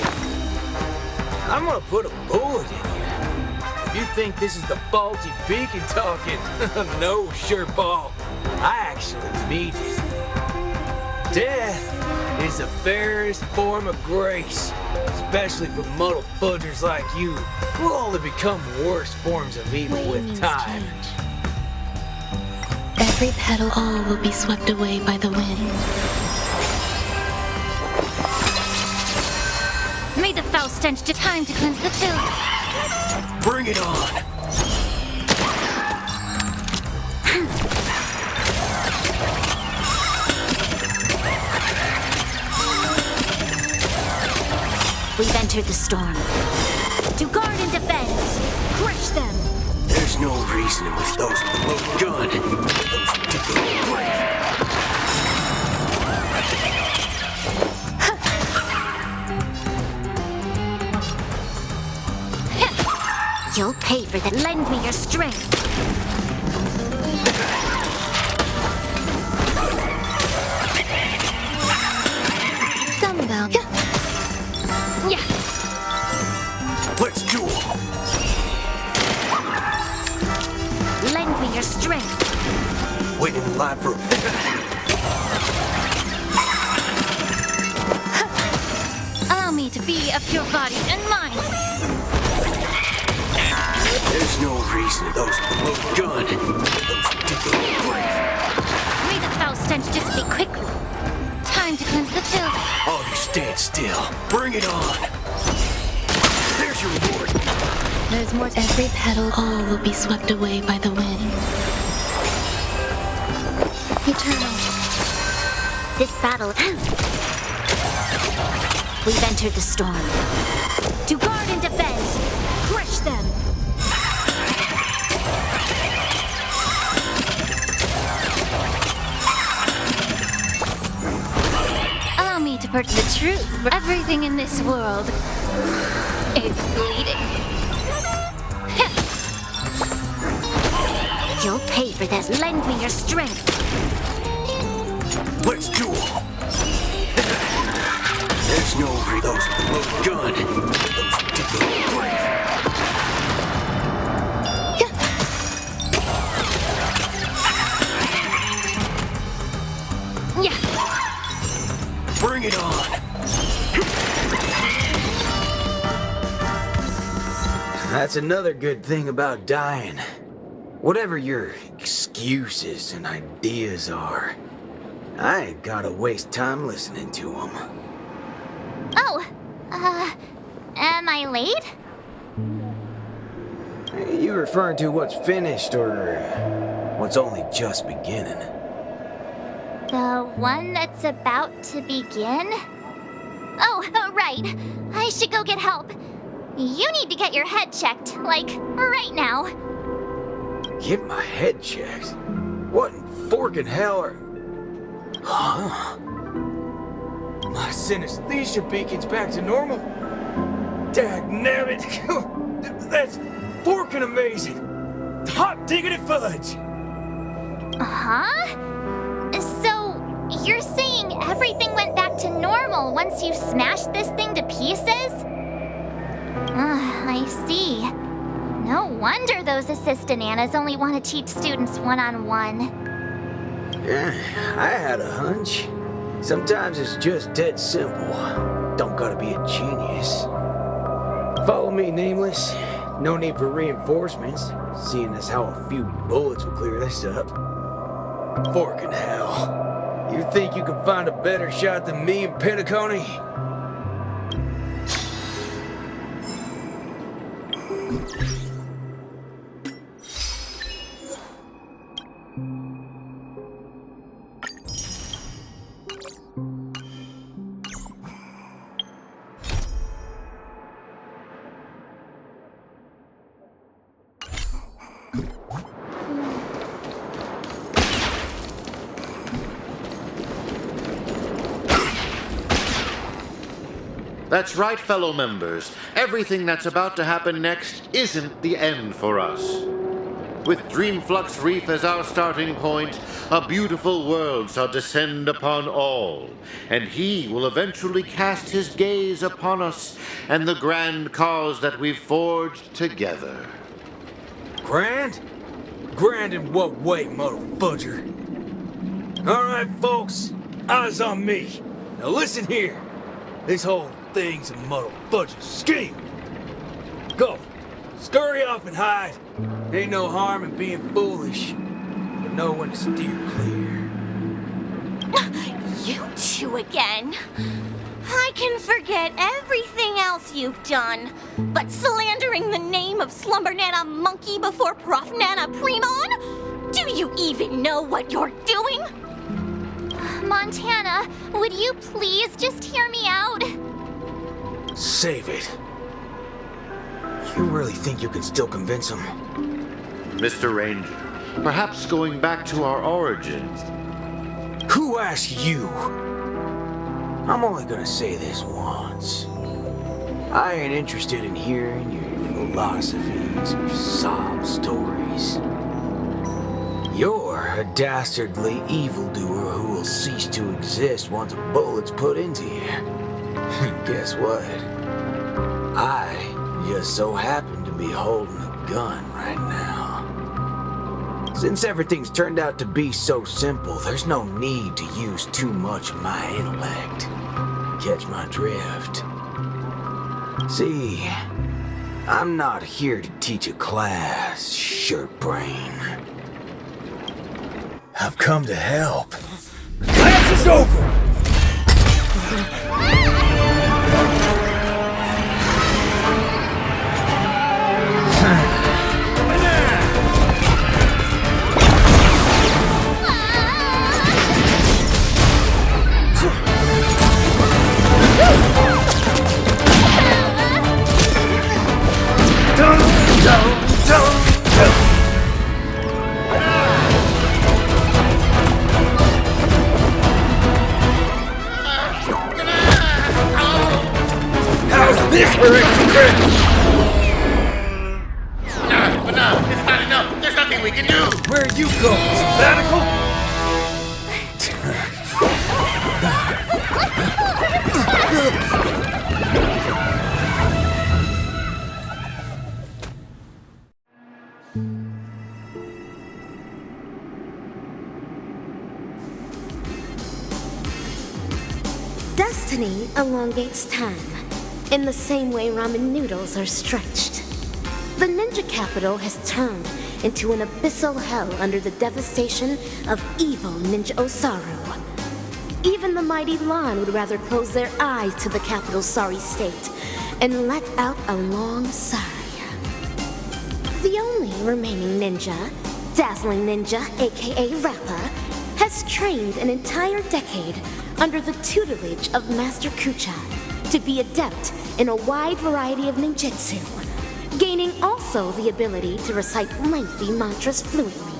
I'm gonna put a bullet in you. If you think this is the faulty beacon talking, no, Sureball. I actually mean it. Death is the fairest form of grace, especially for muddled fudgers like you, who will only become worse forms of evil with time. Every petal, all will be swept away by the wind. May the foul stench to time to cleanse the filth. Bring it on! We've entered the storm. To guard and defend, crush them. There's no reasoning with those with a gun. Those who dig their grave. You'll pay for that. Lend me your strength. Dumbbell. Yeah. Let's do it. Lend me your strength. Waiting in line for. Allow me to be of your body and mind. There's no reason those with a gun. Those who dig their grave. May the foul stench dissipate quickly. Time to cleanse the filth. All you stand still. Bring it on. There's your reward. There's more. Every petal, all will be swept away by the wind. Eternal. This battle. We've entered the storm. To guard and defend, crush them. Allow me to purge the truth. Everything in this world is bleeding. You'll pay for this. Lend me your strength. Let's do it. There's no reason those with a gun. Those who dig their grave. Yeah. Bring it on. That's another good thing about dying. Whatever your excuses and ideas are, I ain't gotta waste time listening to them. Oh, am I late? You referring to what's finished or what's only just beginning? The one that's about to begin? Oh, right. I should go get help. You need to get your head checked, like, right now. Get my head checked? What in forking hell are... Huh? My synesthesia beacon's back to normal? Dagnabbit! That's forking amazing! Hot diggity fudge! Huh? So, you're saying everything went back to normal once you smashed this thing to pieces? I see. No wonder those assistant Annas only want to teach students one-on-one. Yeah, I had a hunch. Sometimes it's just dead simple. Don't gotta be a genius. Follow me, Nameless. No need for reinforcements, seeing as how a few bullets will clear this up. Forking hell. You think you can find a better shot than me and Penacony? That's right, fellow members. Everything that's about to happen next isn't the end for us. With Dreamflux Reef as our starting point, a beautiful world shall descend upon all, and he will eventually cast his gaze upon us and the grand cause that we've forged together. Grand? Grand in what way, motherfudger? All right, folks, eyes on me. Now listen here. This whole thing's a motherfudger scheme. Go, scurry off and hide. Ain't no harm in being foolish, but know when to steer clear. You two again. I can forget everything else you've done, but slandering the name of Slumber Nana Monkey before Prof Nana Primon? Do you even know what you're doing? Montana, would you please just hear me out? Save it. You really think you can still convince him? Mr. Ranger, perhaps going back to our origins. Who asked you? I'm only gonna say this once. I ain't interested in hearing your philosophies, your sob stories. You're a dastardly evildoer who will cease to exist once a bullet's put into you. Guess what? I just so happen to be holding a gun right now. Since everything's turned out to be so simple, there's no need to use too much of my intellect. Catch my drift? See, I'm not here to teach a class, shirt brain. I've come to help. Class is over! How's this for extra credit? No, it's not enough. There's nothing we can do. Where are you going? Sabbatical? Destiny elongates time, in the same way ramen noodles are stretched. The ninja capital has turned into an abyssal hell under the devastation of evil Ninja Osaru. Even the mighty Lan would rather close their eyes to the capital's sorry state and let out a long sigh. The only remaining ninja, Dazzling Ninja, aka Rappa, has trained an entire decade under the tutelage of Master Kucha to be adept in a wide variety of ninjutsu, gaining also the ability to recite lengthy mantras fluently.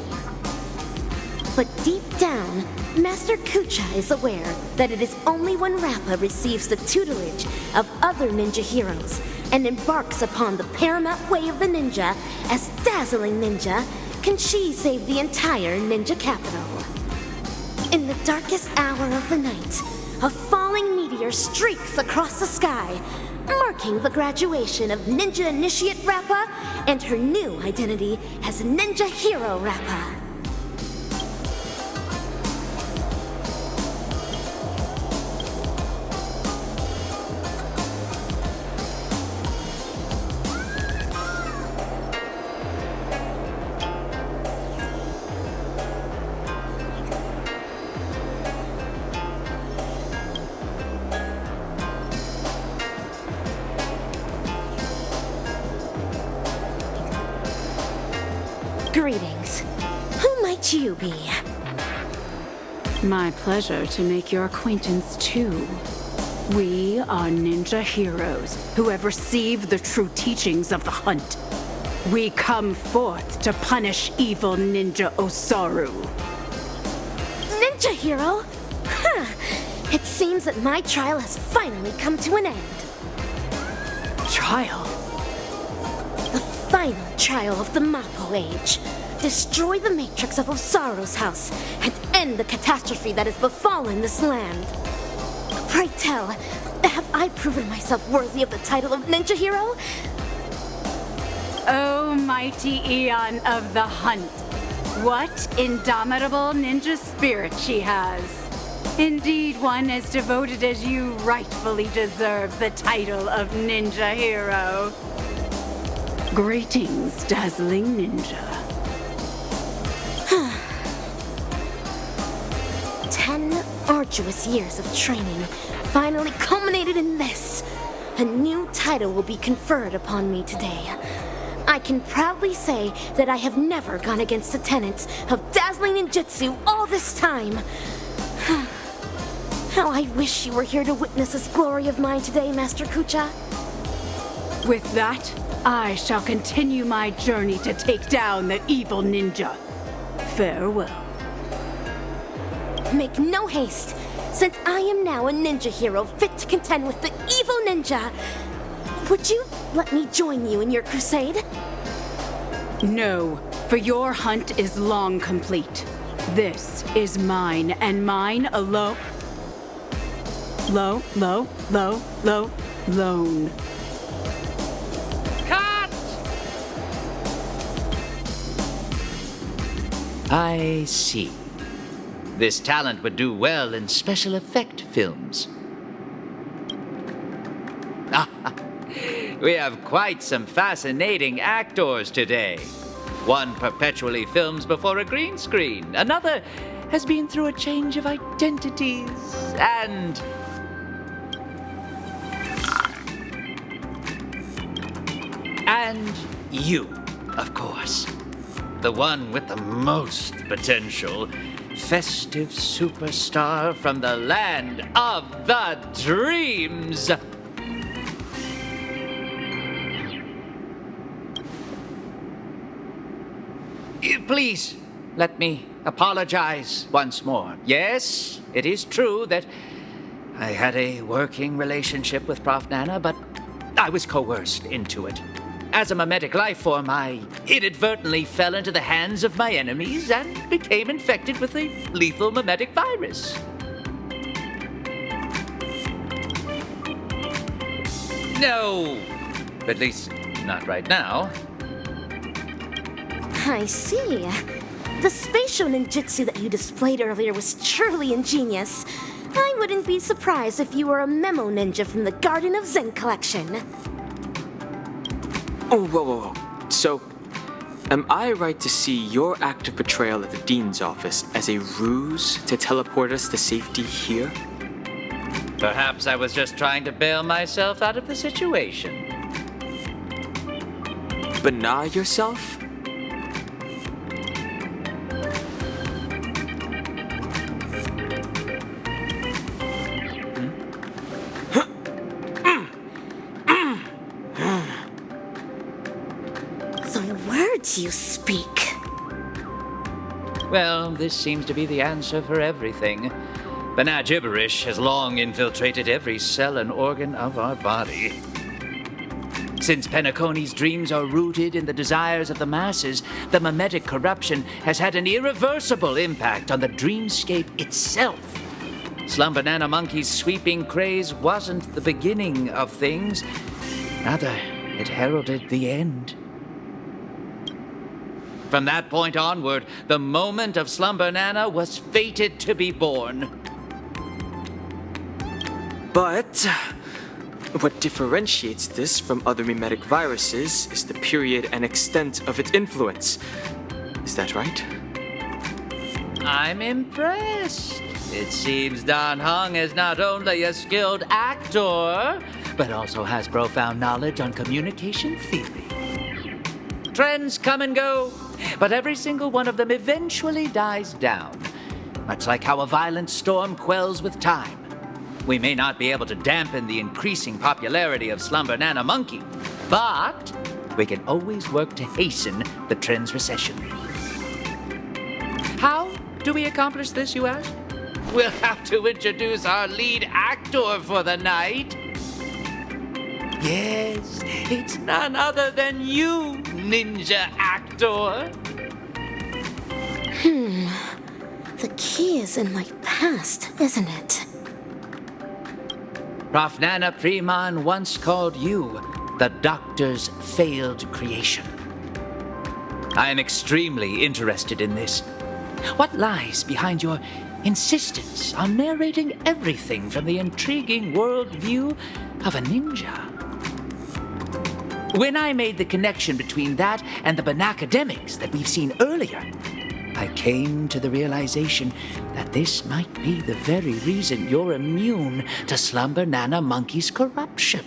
But deep down, Master Kucha is aware that it is only when Rappa receives the tutelage of other ninja heroes and embarks upon the paramount way of the ninja as Dazzling Ninja can she save the entire ninja capital. In the darkest hour of the night, a falling meteor streaks across the sky, marking the graduation of Ninja Initiate Rappa and her new identity as Ninja Hero Rappa. Greetings. Who might you be? My pleasure to make your acquaintance, too. We are ninja heroes who have received the true teachings of the hunt. We come forth to punish evil Ninja Osaru. Ninja hero? Huh. It seems that my trial has finally come to an end. Trial? The final trial of the Mappo Age. Destroy the matrix of Osaru's house and end the catastrophe that has befallen this land. Pray tell, have I proven myself worthy of the title of ninja hero? O mighty Eon of the Hunt, what indomitable ninja spirit she has. Indeed, one as devoted as you rightfully deserves the title of ninja hero. Greetings, dazzling ninja. 10 arduous years of training finally culminated in this. A new title will be conferred upon me today. I can proudly say that I have never gone against the tenets of dazzling ninjutsu all this time. How I wish you were here to witness this glory of mine today, Master Kucha. With that, I shall continue my journey to take down the evil ninja. Farewell. Make no haste, since I am now a ninja hero fit to contend with the evil ninja. Would you let me join you in your crusade? No, for your hunt is long complete. This is mine, and mine alone. Lone. Cut! I see. This talent would do well in special effect films. We have quite some fascinating actors today. One perpetually films before a green screen. Another has been through a change of identities. And you, of course. The one with the most potential. Festive superstar from the land of the dreams. Please, let me apologize once more. Yes, it is true that I had a working relationship with Prof. Nana, but I was coerced into it. As a mimetic life form, I inadvertently fell into the hands of my enemies and became infected with a lethal mimetic virus. No, at least not right now. I see. The spatial ninjutsu that you displayed earlier was truly ingenious. I wouldn't be surprised if you were a memo ninja from the Garden of Zen collection. Oh, whoa. So, am I right to see your active portrayal at the Dean's office as a ruse to teleport us to safety here? Perhaps I was just trying to bail myself out of the situation. Bana yourself? You speak. Well, this seems to be the answer for everything. Bana gibberish has long infiltrated every cell and organ of our body. Since Penacony's dreams are rooted in the desires of the masses, the mimetic corruption has had an irreversible impact on the dreamscape itself. Slum Banana Monkey's sweeping craze wasn't the beginning of things. Rather, it heralded the end. From that point onward, the moment of Slum Banana was fated to be born. But what differentiates this from other mimetic viruses is the period and extent of its influence. Is that right? I'm impressed. It seems Dan Heng is not only a skilled actor, but also has profound knowledge on communication theory. Trends come and go. But every single one of them eventually dies down, much like how a violent storm quells with time. We may not be able to dampen the increasing popularity of Slumber Nana Monkey, but we can always work to hasten the trend's recession. How do we accomplish this, you ask? We'll have to introduce our lead actor for the night. Yes, it's none other than you, ninja actor. The key is in my past, isn't it? Prof. Nana Primon once called you the Doctor's failed creation. I am extremely interested in this. What lies behind your insistence on narrating everything from the intriguing worldview of a ninja? When I made the connection between that and the Banacademics that we've seen earlier, I came to the realization that this might be the very reason you're immune to Slumber Nana Monkey's corruption.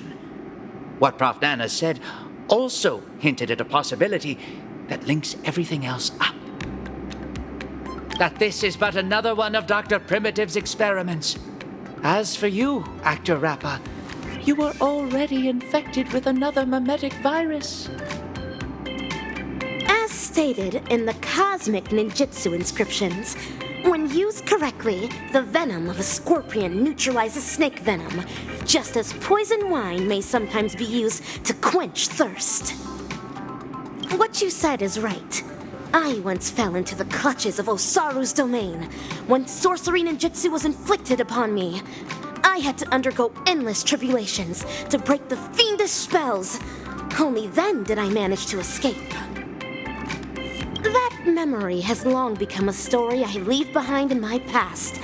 What Prof. Nana said also hinted at a possibility that links everything else up. That this is but another one of Dr. Primitive's experiments. As for you, Actor Rappa, you were already infected with another mimetic virus. As stated in the cosmic ninjutsu inscriptions, when used correctly, the venom of a scorpion neutralizes snake venom, just as poison wine may sometimes be used to quench thirst. What you said is right. I once fell into the clutches of Osaru's domain. When sorcery ninjutsu was inflicted upon me, I had to undergo endless tribulations to break the fiendish spells. Only then did I manage to escape. That memory has long become a story I leave behind in my past.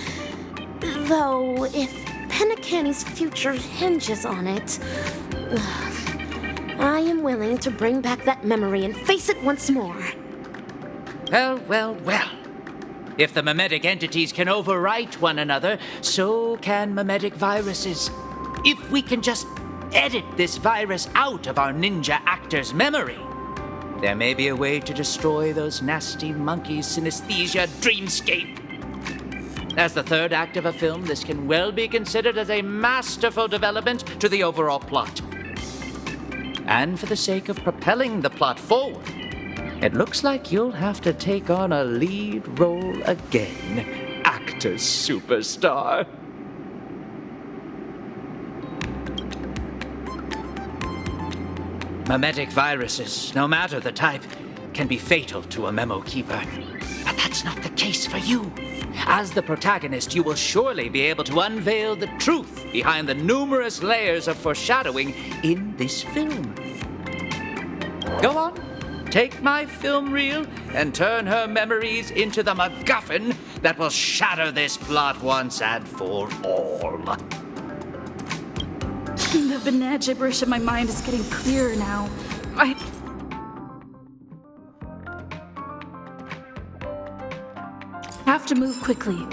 Though, if Penacani's future hinges on it, I am willing to bring back that memory and face it once more. Well. If the mimetic entities can overwrite one another, so can mimetic viruses. If we can just edit this virus out of our ninja actor's memory, there may be a way to destroy those nasty monkeys' synesthesia dreamscape. As the third act of a film, this can well be considered as a masterful development to the overall plot. And for the sake of propelling the plot forward, it looks like you'll have to take on a lead role again, actor superstar. Mimetic viruses, no matter the type, can be fatal to a memo keeper. But that's not the case for you. As the protagonist, you will surely be able to unveil the truth behind the numerous layers of foreshadowing in this film. Go on. Take my film reel and turn her memories into the MacGuffin that will shatter this plot once and for all. The banana gibberish in my mind is getting clearer now. I have to move quickly.